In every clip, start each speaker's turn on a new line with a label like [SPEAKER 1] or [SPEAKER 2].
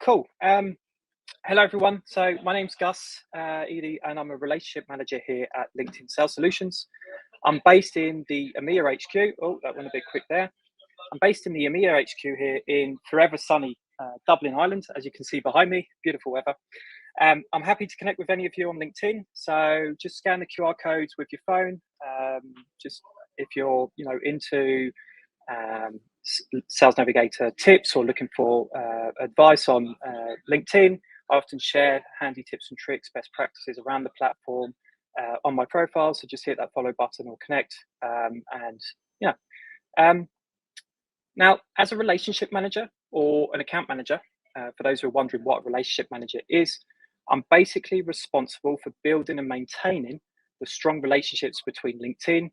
[SPEAKER 1] Cool. Hello, everyone. So my name's Gus Eadie, and I'm a relationship manager here at LinkedIn Sales Solutions. I'm based in the EMEA HQ. Oh, that went a bit quick there. I'm based in the EMEA HQ here in forever sunny Dublin, Ireland, as you can see behind me. Beautiful weather. I'm happy to connect with any of you on LinkedIn. So just scan the QR codes with your phone. Just if you're, into Sales Navigator tips or looking for advice on LinkedIn, I often share handy tips and tricks, best practices around the platform on my profile. So just hit that follow button or connect. Now, as a relationship manager or an account manager, for those who are wondering what a relationship manager is, I'm basically responsible for building and maintaining the strong relationships between LinkedIn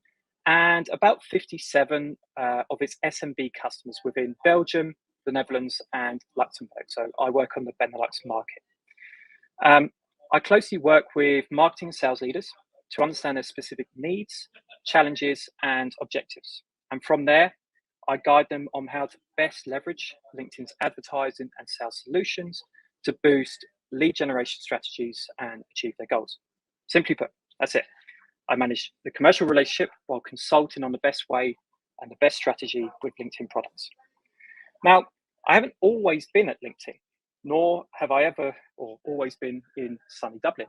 [SPEAKER 1] and about 57 of its SMB customers within Belgium, the Netherlands, and Luxembourg. So I work on the Benelux market. I closely work with marketing and sales leaders to understand their specific needs, challenges, and objectives. And from there, I guide them on how to best leverage LinkedIn's advertising and sales solutions to boost lead generation strategies and achieve their goals. Simply put, that's it. I manage the commercial relationship while consulting on the best way and the best strategy with LinkedIn products. Now, I haven't always been at LinkedIn, nor have I ever or always been in sunny Dublin.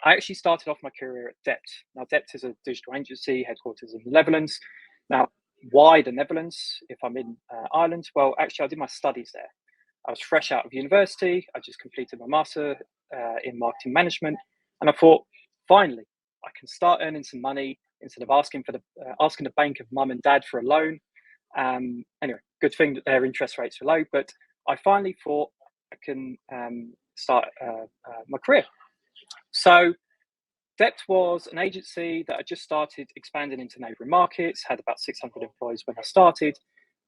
[SPEAKER 1] I actually started off my career at Dept. Now, Dept is a digital agency headquarters in the Netherlands. Now, why the Netherlands if I'm in Ireland? Well, actually, I did my studies there. I was fresh out of university. I just completed my master in marketing management. And I thought, finally, I can start earning some money instead of asking the bank of mum and dad for a loan. Anyway, good thing that their interest rates are low, but I finally thought I can start my career. So Dept was an agency that I just started expanding into neighbouring markets, had about 600 employees when I started.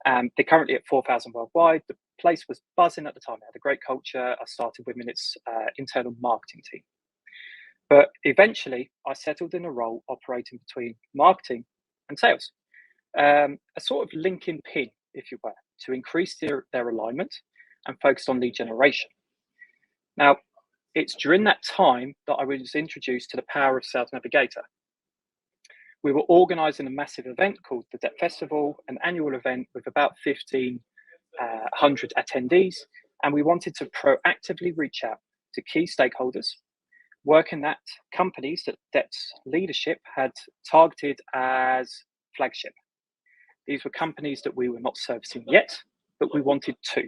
[SPEAKER 1] They're currently at 4,000 worldwide. The place was buzzing at the time. It had a great culture. I started within its internal marketing team. But eventually, I settled in a role operating between marketing and sales, a sort of linking pin, if you were, to increase their alignment and focus on lead generation. Now, it's during that time that I was introduced to the power of Sales Navigator. We were organising a massive event called the Dept Festival, an annual event with about 1,500 attendees, and we wanted to proactively reach out to key stakeholders, working at companies that Dept's leadership had targeted as flagship. These were companies that we were not servicing yet, but we wanted to.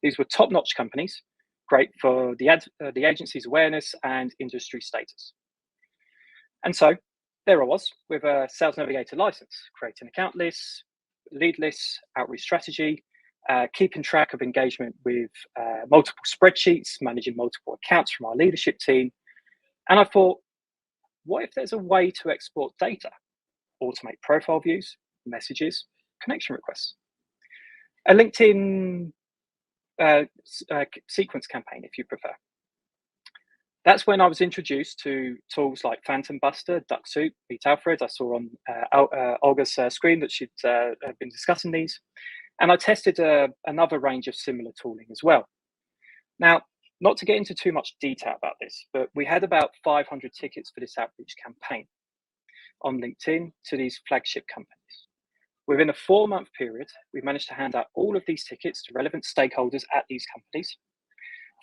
[SPEAKER 1] These were top-notch companies, great for the agency's awareness and industry status. And so there I was with a Sales Navigator license, creating account lists, lead lists, outreach strategy, keeping track of engagement with multiple spreadsheets, managing multiple accounts from our leadership team. And I thought, what if there's a way to export data, automate profile views, messages, connection requests? A LinkedIn sequence campaign, if you prefer. That's when I was introduced to tools like Phantom Buster, DuckSoup, Beat Alfred. I saw on Olga's screen that she'd been discussing these. And I tested another range of similar tooling as well. Now, not to get into too much detail about this, but we had about 500 tickets for this outreach campaign on LinkedIn to these flagship companies. Within a 4-month period, we managed to hand out all of these tickets to relevant stakeholders at these companies.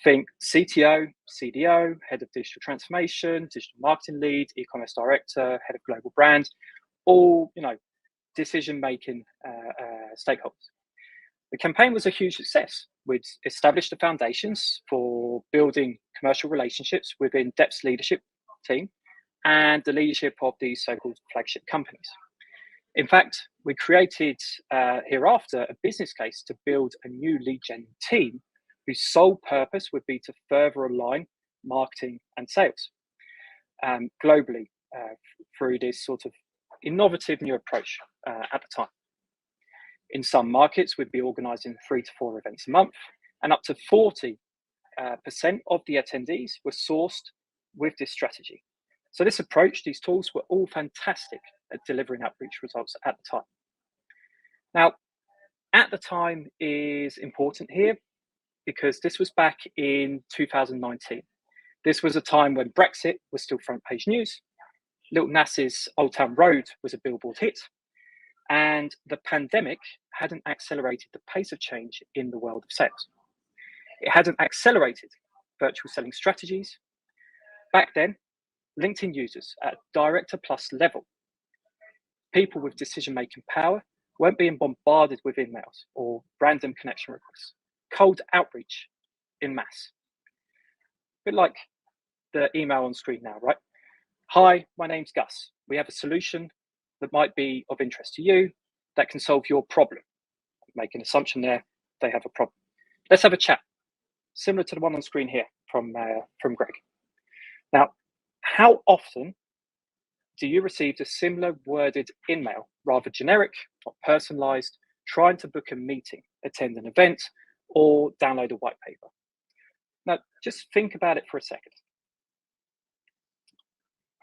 [SPEAKER 1] Think CTO, CDO, head of digital transformation, digital marketing lead, e-commerce director, head of global brand, all decision-making stakeholders. The campaign was a huge success. We'd established the foundations for building commercial relationships within Dept's leadership team and the leadership of these so-called flagship companies. In fact, we created hereafter a business case to build a new lead gen team whose sole purpose would be to further align marketing and sales globally through this sort of innovative new approach at the time. In some markets, we'd be organising 3 to 4 events a month, and up to 40% of the attendees were sourced with this strategy. So this approach, these tools were all fantastic at delivering outreach results at the time. Now, at the time is important here because this was back in 2019. This was a time when Brexit was still front page news. Little Nas's Oldtown Road was a billboard hit. And the pandemic hadn't accelerated the pace of change in the world of sales. It hadn't accelerated virtual selling strategies. Back then, LinkedIn users at director plus level, people with decision-making power, weren't being bombarded with emails or random connection requests. Cold outreach in mass. A bit like the email on screen now, right? Hi, my name's Gus. We have a solution that might be of interest to you that can solve your problem. Make an assumption there, they have a problem. Let's have a chat, similar to the one on screen here from Greg. Now, how often do you receive a similar worded email, rather generic, not personalized, trying to book a meeting, attend an event, or download a white paper? Now, just think about it for a second.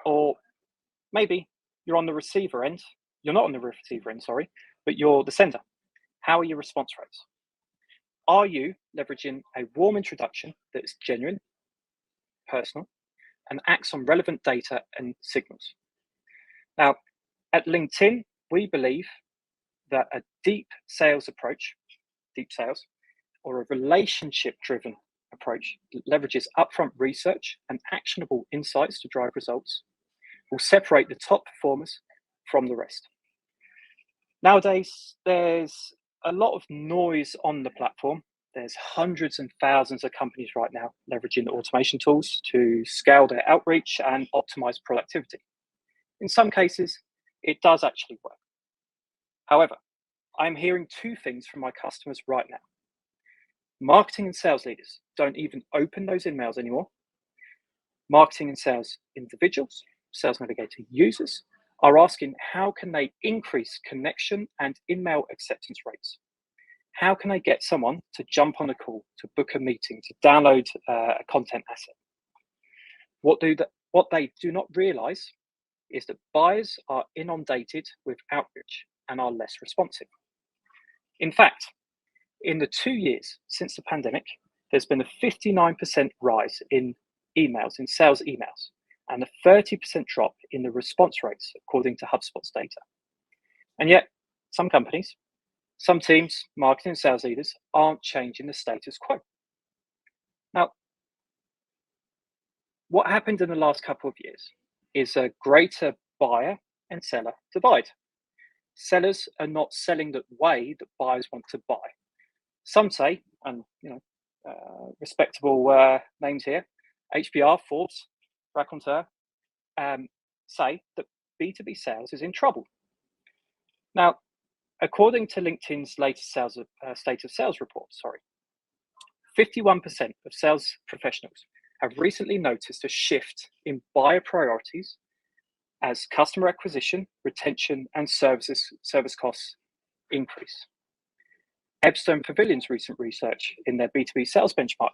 [SPEAKER 1] Or maybe you're on the receiver end. You're not on the receiver end, sorry, but you're the sender. How are your response rates? Are you leveraging a warm introduction that is genuine, personal, and acts on relevant data and signals? Now, at LinkedIn, we believe that a deep sales approach, deep sales, or a relationship-driven approach that leverages upfront research and actionable insights to drive results will separate the top performers from the rest. Nowadays, there's a lot of noise on the platform. There's hundreds and thousands of companies right now leveraging automation tools to scale their outreach and optimize productivity. In some cases, it does actually work. However, I'm hearing two things from my customers right now. Marketing and sales leaders don't even open those emails anymore. Marketing and sales individuals, Sales Navigator users, are asking how can they increase connection and email acceptance rates? How can I get someone to jump on a call, to book a meeting, to download a content asset? What they do not realize is that buyers are inundated with outreach and are less responsive. In fact, in the 2 years since the pandemic, there's been a 59% rise in emails, in sales emails, and a 30% drop in the response rates, according to HubSpot's data. And yet, some companies, some teams, marketing and sales leaders aren't changing the status quo. Now, what happened in the last couple of years is a greater buyer and seller divide. Sellers are not selling the way that buyers want to buy. Some say, and respectable names here, HBR, Forbes, Raconteur, say that B2B sales is in trouble. Now, according to LinkedIn's latest state of sales report, 51% of sales professionals have recently noticed a shift in buyer priorities as customer acquisition, retention, and service costs increase. Epstone Pavilion's recent research in their B2B sales benchmark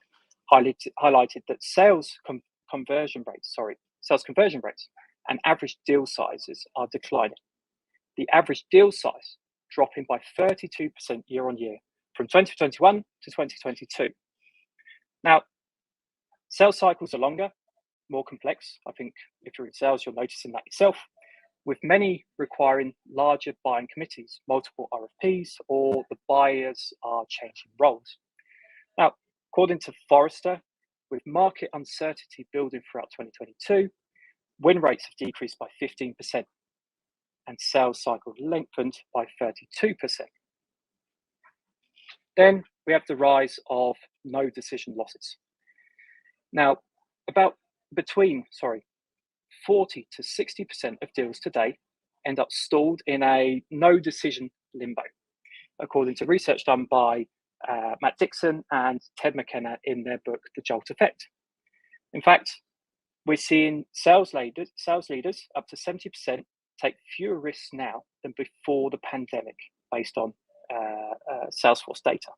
[SPEAKER 1] highlighted that sales conversion rates and average deal sizes are declining. The average deal size dropping by 32% year on year from 2021 to 2022. Now, sales cycles are longer, more complex. I think if you're in sales, you're noticing that yourself, with many requiring larger buying committees, multiple RFPs, or the buyers are changing roles. Now, according to Forrester, with market uncertainty building throughout 2022, win rates have decreased by 15% and sales cycles lengthened by 32%. Then we have the rise of no decision losses. Now, between 40 to 60% of deals today end up stalled in a no decision limbo, according to research done by Matt Dixon and Ted McKenna in their book, The Jolt Effect. In fact, we're seeing sales leaders up to 70% take fewer risks now than before the pandemic, based on Salesforce data.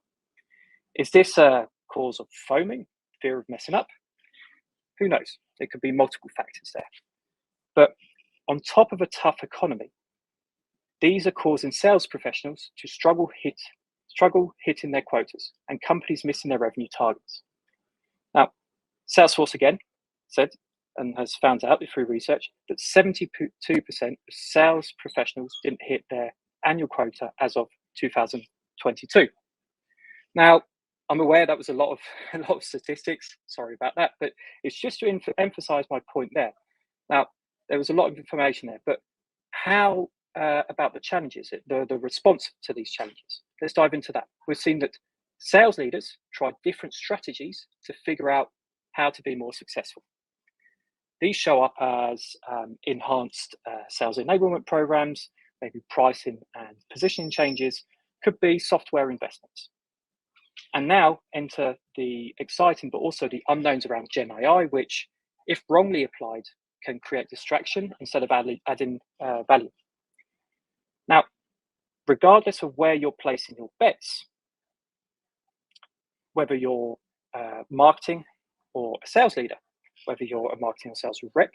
[SPEAKER 1] Is this a cause of foaming, fear of messing up? Who knows? There could be multiple factors there. But on top of a tough economy, these are causing sales professionals to struggle struggle hitting their quotas and companies missing their revenue targets. Now, Salesforce again said and has found out through research that 72% of sales professionals didn't hit their annual quota as of 2022. Now, I'm aware that was a lot of statistics. Sorry about that, but it's just to emphasize my point there. Now, there was a lot of information there, but how about the challenges, the response to these challenges? Let's dive into that. We've seen that sales leaders tried different strategies to figure out how to be more successful. These show up as enhanced sales enablement programs, maybe pricing and positioning changes, could be software investments. And now enter the exciting but also the unknowns around Gen AI, which, if wrongly applied, can create distraction instead of adding value. Now, regardless of where you're placing your bets, whether you're marketing or a sales leader, whether you're a marketing or sales rep,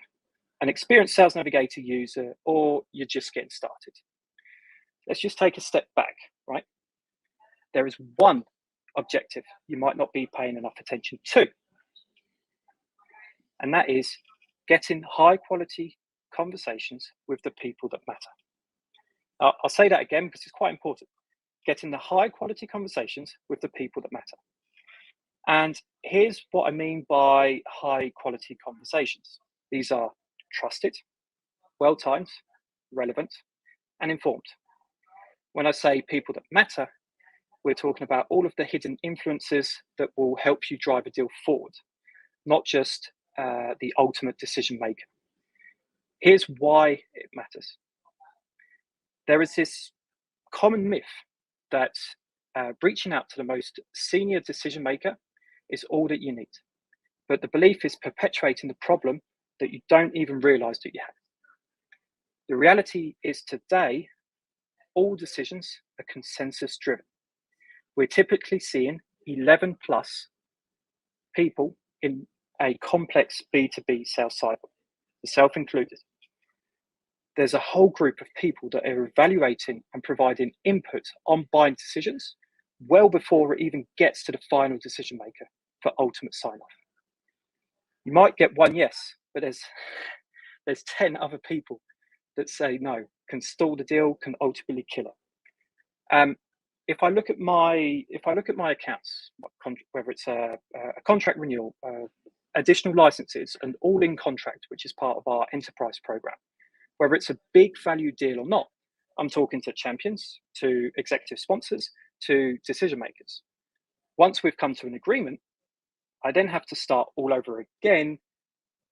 [SPEAKER 1] an experienced Sales Navigator user, or you're just getting started, let's just take a step back, right? There is one objective you might not be paying enough attention to, and that is getting high quality conversations with the people that matter. I'll say that again because it's quite important. Getting the high quality conversations with the people that matter. And here's what I mean by high quality conversations. These are trusted, well-timed, relevant, and informed. When I say people that matter, we're talking about all of the hidden influences that will help you drive a deal forward, not just the ultimate decision maker. Here's why it matters. There is this common myth that reaching out to the most senior decision maker is all that you need. But the belief is perpetuating the problem that you don't even realize that you have. The reality is today, all decisions are consensus driven. We're typically seeing 11 plus people in a complex B2B sales cycle, yourself included. There's a whole group of people that are evaluating and providing input on buying decisions well before it even gets to the final decision maker for ultimate sign-off. You might get one yes, but there's 10 other people that say no, can stall the deal, can ultimately kill it. If I look at my accounts, whether it's a contract renewal, additional licenses, and all-in contract, which is part of our enterprise program, whether it's a big value deal or not, I'm talking to champions, to executive sponsors, to decision makers. Once we've come to an agreement, I then have to start all over again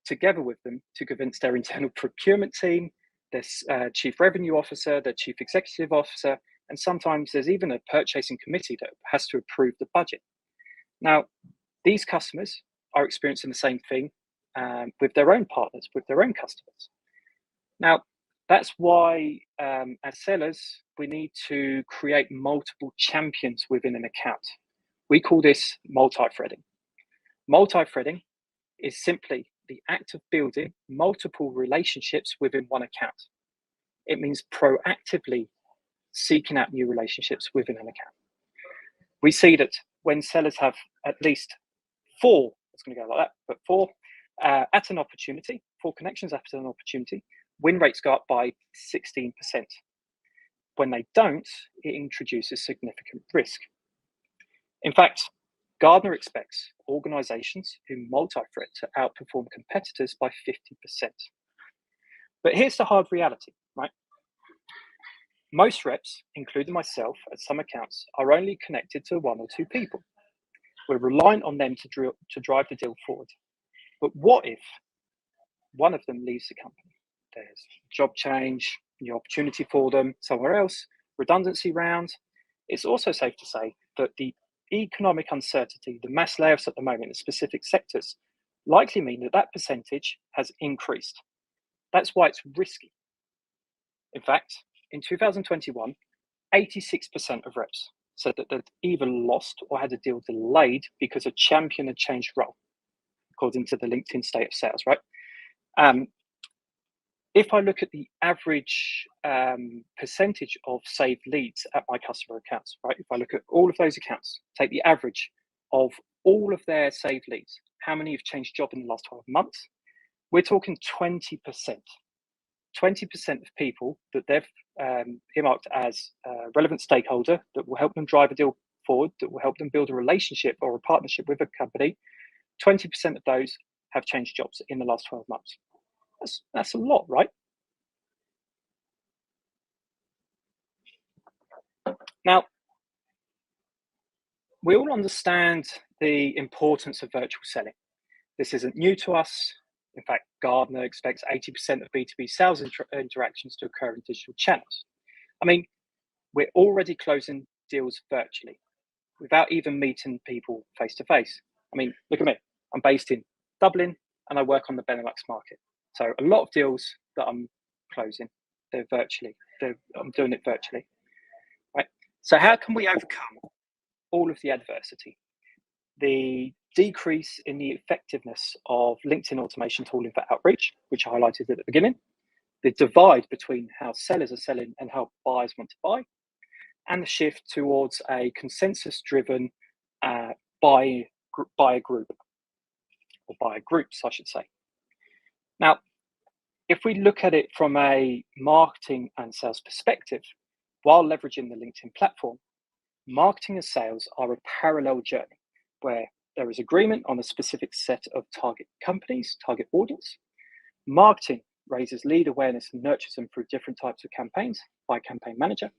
[SPEAKER 1] together with them to convince their internal procurement team, their chief revenue officer, their chief executive officer, and sometimes there's even a purchasing committee that has to approve the budget. Now, these customers are experiencing the same thing with their own partners, with their own customers. Now, that's why as sellers, we need to create multiple champions within an account. We call this multi-threading. Multi-threading is simply the act of building multiple relationships within one account. It means proactively seeking out new relationships within an account. We see that when sellers have at least four, it's going to go like that, but four at an opportunity, four connections at an opportunity, win rates go up by 16%. When they don't, it introduces significant risk. In fact, Gartner expects organizations who multi-thread to outperform competitors by 50%. But here's the hard reality, right? Most reps, including myself at some accounts, are only connected to one or two people. We're reliant on them to drive the deal forward. But what if one of them leaves the company? There's job change, new opportunity for them somewhere else, redundancy round. It's also safe to say that the economic uncertainty, the mass layoffs at the moment in specific sectors, likely mean that that percentage has increased. That's why it's risky. In fact, in 2021, 86% of reps said that they'd either lost or had a deal delayed because a champion had changed role, according to the LinkedIn State of Sales, right? If I look at the average percentage of saved leads at my customer accounts, right? If I look at all of those accounts, take the average of all of their saved leads, how many have changed job in the last 12 months? We're talking 20%. 20% of people that they've earmarked as a relevant stakeholder that will help them drive a deal forward, that will help them build a relationship or a partnership with a company, 20% of those have changed jobs in the last 12 months. That's a lot, right? Now, we all understand the importance of virtual selling. This isn't new to us. In fact, Gartner expects 80% of B2B sales interactions to occur in digital channels. I mean, we're already closing deals virtually without even meeting people face to face. I mean, look at me. I'm based in Dublin and I work on the Benelux market. So a lot of deals that I'm closing, they're virtually. I'm doing it virtually, right? So how can we overcome all of the adversity? The decrease in the effectiveness of LinkedIn automation tooling for outreach, which I highlighted at the beginning, the divide between how sellers are selling and how buyers want to buy, and the shift towards a consensus-driven buyer group, or buyer groups, I should say. Now, if we look at it from a marketing and sales perspective, while leveraging the LinkedIn platform, marketing and sales are a parallel journey where there is agreement on a specific set of target companies, target audience. Marketing raises lead awareness and nurtures them through different types of campaigns by campaign manager.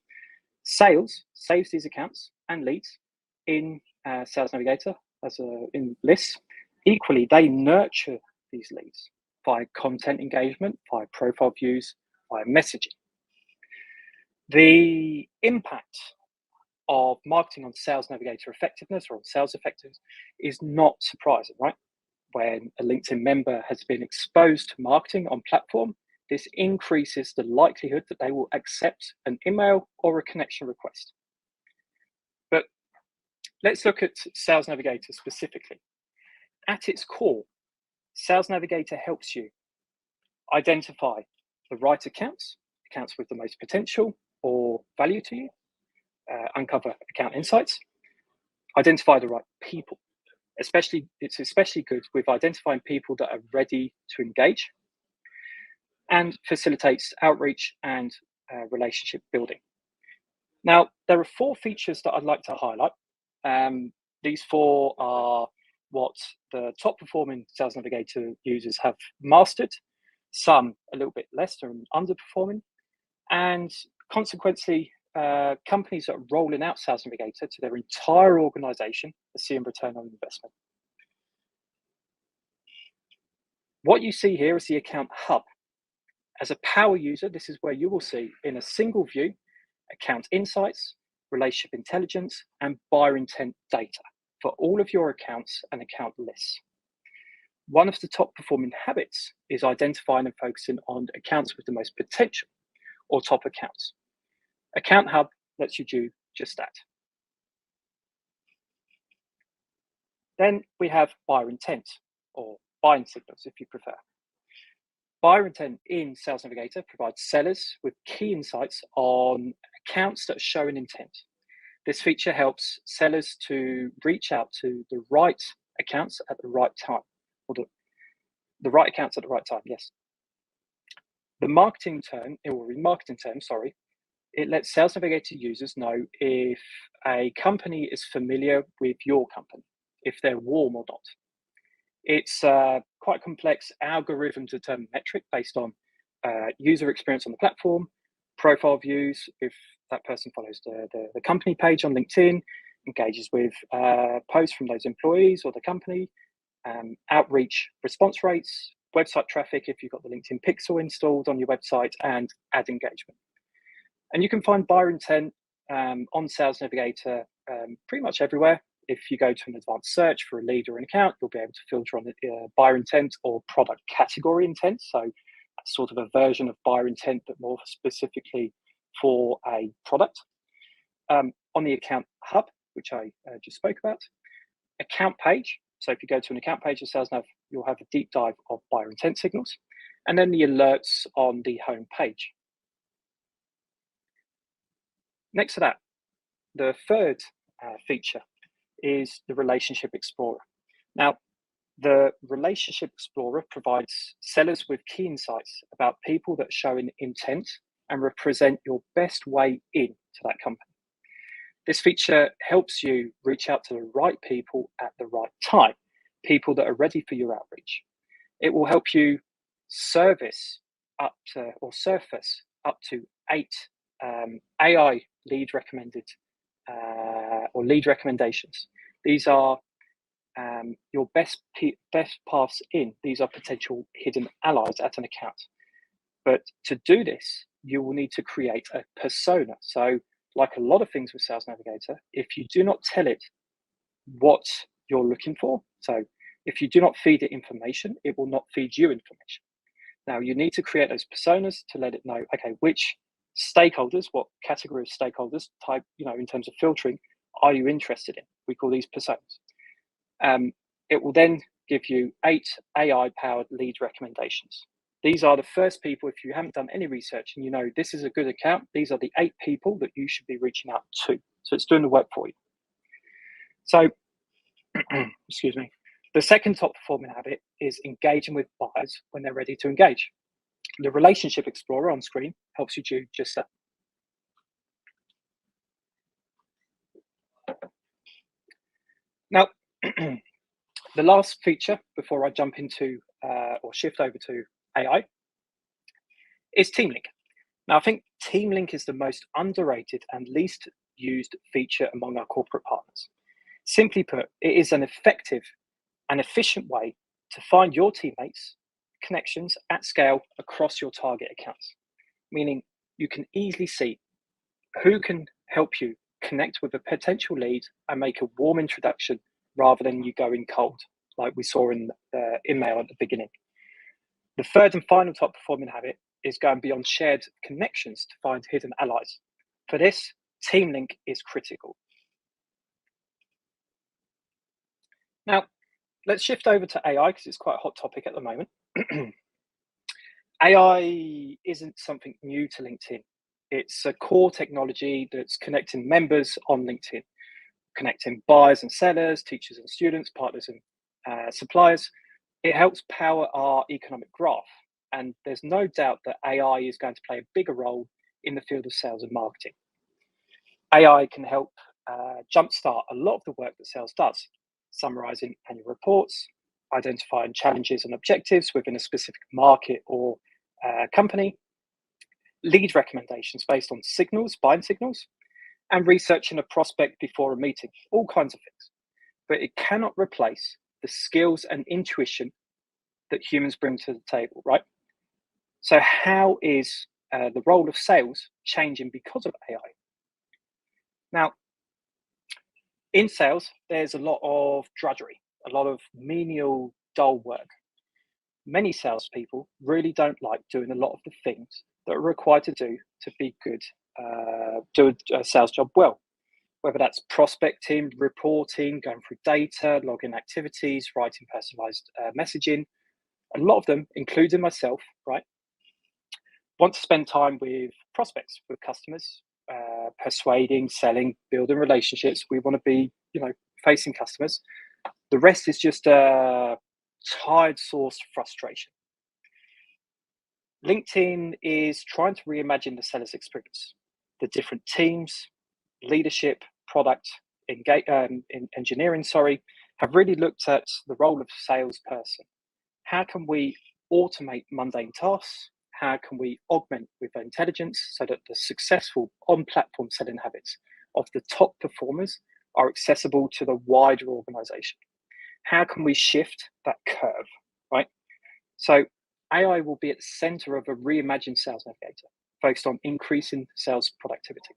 [SPEAKER 1] Sales saves these accounts and leads in Sales Navigator in lists. Equally, they nurture these leads via content engagement, via profile views, via messaging. The impact of marketing on Sales Navigator effectiveness or on sales effectiveness is not surprising, right? When a LinkedIn member has been exposed to marketing on platform, this increases the likelihood that they will accept an email or a connection request. But let's look at Sales Navigator specifically. At its core, Sales Navigator helps you identify the right accounts with the most potential or value to you, uncover account insights, identify the right people. It's especially good with identifying people that are ready to engage, and facilitates outreach and relationship building. Now, there are 4 features that I'd like to highlight. These 4 are what the top performing Sales Navigator users have mastered, some a little bit less and underperforming, and consequently, companies that are rolling out Sales Navigator to their entire organization are seeing return on investment. What you see here is the account hub. As a power user, this is where you will see in a single view account insights, relationship intelligence, and buyer intent data for all of your accounts and account lists. One of the top performing habits is identifying and focusing on accounts with the most potential, or top accounts. Account Hub lets you do just that. Then we have buyer intent, or buying signals if you prefer. Buyer intent in Sales Navigator provides sellers with key insights on accounts that are showing intent. This feature helps sellers to reach out to the right accounts at the right time, or the right accounts at the right time, yes. In marketing terms, it lets Sales Navigator users know if a company is familiar with your company, if they're warm or not. It's quite complex algorithm-determined metric based on user experience on the platform, profile views, if that person follows the company page on LinkedIn, engages with posts from those employees or the company, outreach response rates, website traffic if you've got the LinkedIn Pixel installed on your website, and ad engagement. And you can find buyer intent on Sales Navigator pretty much everywhere. If you go to an advanced search for a lead or an account, you'll be able to filter on the buyer intent or product category intent. So that's sort of a version of buyer intent, but more specifically for a product. On the account hub, which I just spoke about, account page. So if you go to an account page of SalesNav, you'll have a deep dive of buyer intent signals. and then the alerts on the home page. Next to that, the third feature is the Relationship Explorer. Now, the Relationship Explorer provides sellers with key insights about people that show an intent and represent your best way into that company. This feature helps you reach out to the right people at the right time, people that are ready for your outreach. It will help you surface up to 8 AI lead recommended or lead recommendations. These are your best paths in. These are potential hidden allies at an account. But to do this, you will need to create a persona. So, like a lot of things with Sales Navigator, if you do not tell it what you're looking for, so if you do not feed it information, it will not feed you information. Now, you need to create those personas to let it know, okay, which stakeholders, what category of stakeholders type, in terms of filtering, are you interested in? We call these personas. It will then give you 8 AI-powered lead recommendations. These are the first people, if you haven't done any research and you know this is a good account, these are the 8 people that you should be reaching out to. So it's doing the work for you. So, excuse me. The second top performing habit is engaging with buyers when they're ready to engage. The Relationship Explorer on screen helps you do just that. Now, the last feature before I jump into or shift over to AI is Team Link. Now, I think Team Link is the most underrated and least used feature among our corporate partners. Simply put, it is an effective and efficient way to find your teammates' connections at scale across your target accounts, meaning you can easily see who can help you connect with a potential lead and make a warm introduction rather than you going cold, like we saw in the email at the beginning. The third and final top performing habit is going beyond shared connections to find hidden allies. For this, Team Link is critical. Now, let's shift over to AI because it's quite a hot topic at the moment. AI isn't something new to LinkedIn. It's a core technology that's connecting members on LinkedIn, connecting buyers and sellers, teachers and students, partners and suppliers. It helps power our economic graph. And there's no doubt that AI is going to play a bigger role in the field of sales and marketing. AI can help jumpstart a lot of the work that sales does, summarizing annual reports, identifying challenges and objectives within a specific market or company, lead recommendations based on buying signals, and researching a prospect before a meeting, all kinds of things. But it cannot replace the skills and intuition that humans bring to the table, right? So how is the role of sales changing because of AI? Now, in sales, there's a lot of drudgery, a lot of menial, dull work. Many salespeople really don't like doing a lot of the things that are required to do to be good, do a sales job well. Whether that's prospecting, reporting, going through data, logging activities, writing personalized messaging. A lot of them, including myself, right, want to spend time with prospects, with customers, persuading, selling, building relationships. We want to be, facing customers. The rest is just a tired source of frustration. LinkedIn is trying to reimagine the seller's experience. The different teams, leadership, product, engineering, have really looked at the role of salesperson. How can we automate mundane tasks? How can we augment with intelligence so that the successful on-platform selling habits of the top performers are accessible to the wider organization? How can we shift that curve, right? So AI will be at the center of a reimagined Sales Navigator, focused on increasing sales productivity.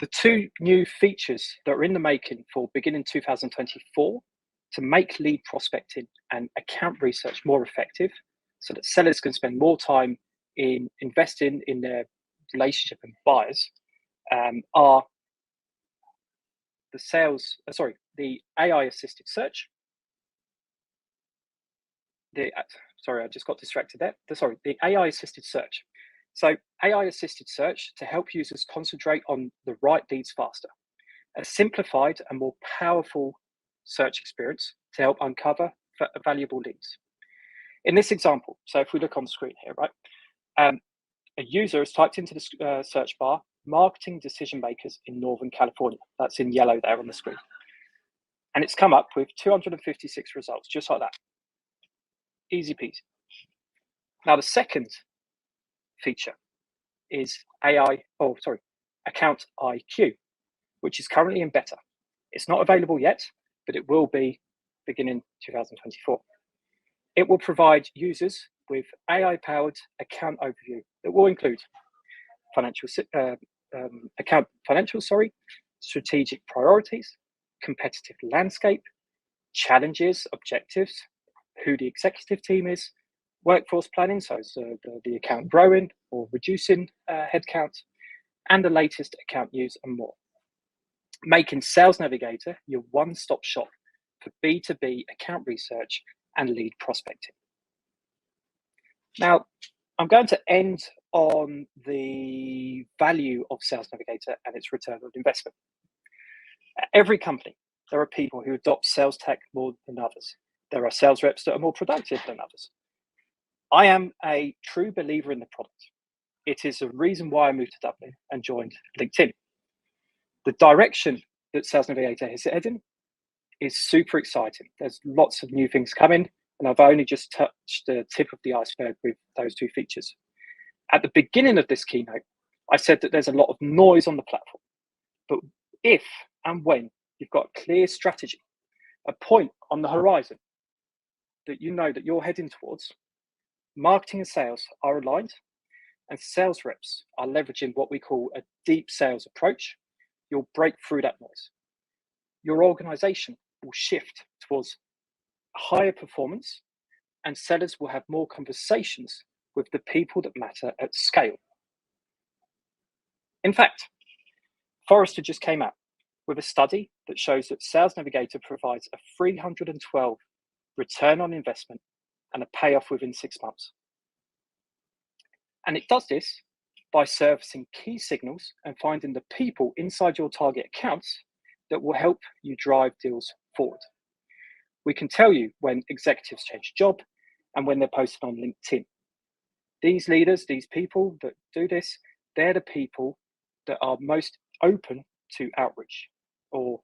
[SPEAKER 1] The 2 new features that are in the making for beginning 2024 to make lead prospecting and account research more effective so that sellers can spend more time in investing in their relationship and buyers are the AI assisted search, sorry, I just got distracted there. The AI assisted search. So AI assisted search to help users concentrate on the right leads faster. A simplified and more powerful search experience to help uncover valuable leads. In this example, so if we look on the screen here, right, a user has typed into the search bar, marketing decision makers in Northern California. That's in yellow there on the screen. And it's come up with 256 results, just like that. Easy peasy. Now, the second feature is Account IQ, which is currently in beta. It's not available yet, but it will be beginning 2024. It will provide users with AI-powered account overview that will include strategic priorities, competitive landscape, challenges, objectives, who the executive team is, workforce planning, so the account growing or reducing headcount, and the latest account news and more. Making Sales Navigator your one-stop shop for B2B account research and lead prospecting. Now, I'm going to end on the value of Sales Navigator and its return on investment. At every company, there are people who adopt sales tech more than others. There are sales reps that are more productive than others. I am a true believer in the product. It is the reason why I moved to Dublin and joined LinkedIn. The direction that Sales Navigator is heading is super exciting. There's lots of new things coming, and I've only just touched the tip of the iceberg with those two features. At the beginning of this keynote, I said that there's a lot of noise on the platform, but if and when you've got a clear strategy, a point on the horizon that you know that you're heading towards, marketing and sales are aligned, and sales reps are leveraging what we call a deep sales approach, you'll break through that noise. Your organization will shift towards higher performance, and sellers will have more conversations with the people that matter at scale. In fact, Forrester just came out with a study that shows that Sales Navigator provides a 312 return on investment and a payoff within 6 months. And it does this by servicing key signals and finding the people inside your target accounts that will help you drive deals forward. We can tell you when executives change job and when they're posted on LinkedIn. These leaders, these people that do this, they're the people that are most open to outreach or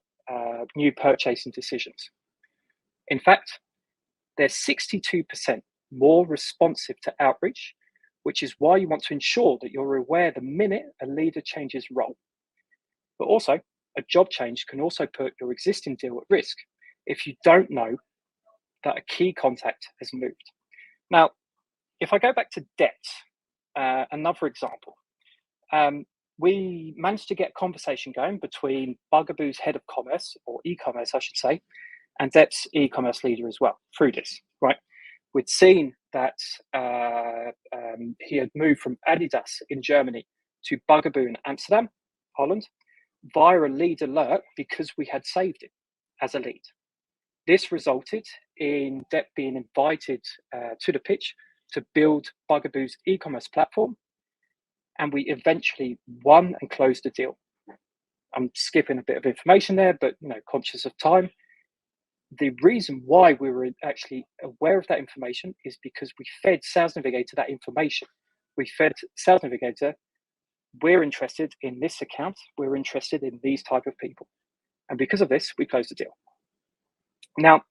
[SPEAKER 1] new purchasing decisions. In fact, they're 62% more responsive to outreach, which is why you want to ensure that you're aware the minute a leader changes role. But also, a job change can also put your existing deal at risk if you don't know that a key contact has moved. Now, if I go back to debt, another example, we managed to get a conversation going between Bugaboo's head of commerce, or e-commerce, I should say, and Depp's e-commerce leader as well through this, right? We'd seen that he had moved from Adidas in Germany to Bugaboo in Amsterdam, Holland, via a lead alert because we had saved it as a lead. This resulted in Depp being invited to the pitch to build Bugaboo's e-commerce platform, and we eventually won and closed the deal. I'm skipping a bit of information there, but conscious of time. The reason why we were actually aware of that information is because we fed Sales Navigator that information. We fed Sales Navigator, we're interested in this account, we're interested in these type of people. And because of this, we closed the deal. Now,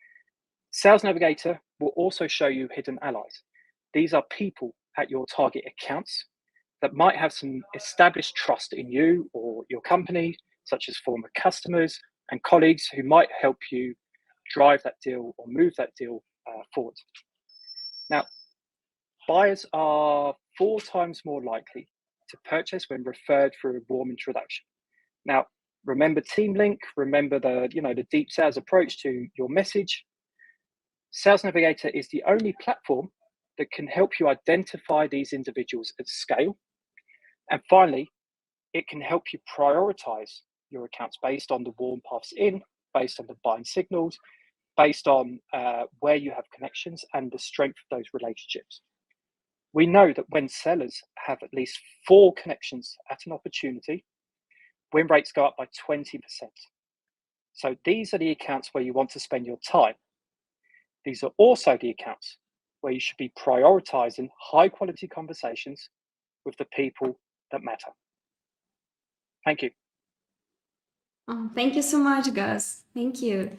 [SPEAKER 1] Sales Navigator will also show you hidden allies. These are people at your target accounts that might have some established trust in you or your company, such as former customers and colleagues who might help you drive that deal or move that deal forward. Now, buyers are 4 times more likely to purchase when referred through a warm introduction. Now, remember Team Link, remember the deep sales approach to your message. Sales Navigator is the only platform that can help you identify these individuals at scale. And finally, it can help you prioritize your accounts based on the warm paths in, based on the buying signals, based on where you have connections and the strength of those relationships. We know that when sellers have at least 4 connections at an opportunity, win rates go up by 20%. So these are the accounts where you want to spend your time. These are also the accounts where you should be prioritizing high quality conversations with the people that matter. Thank you.
[SPEAKER 2] Oh, thank you so much, Gus. Thank you.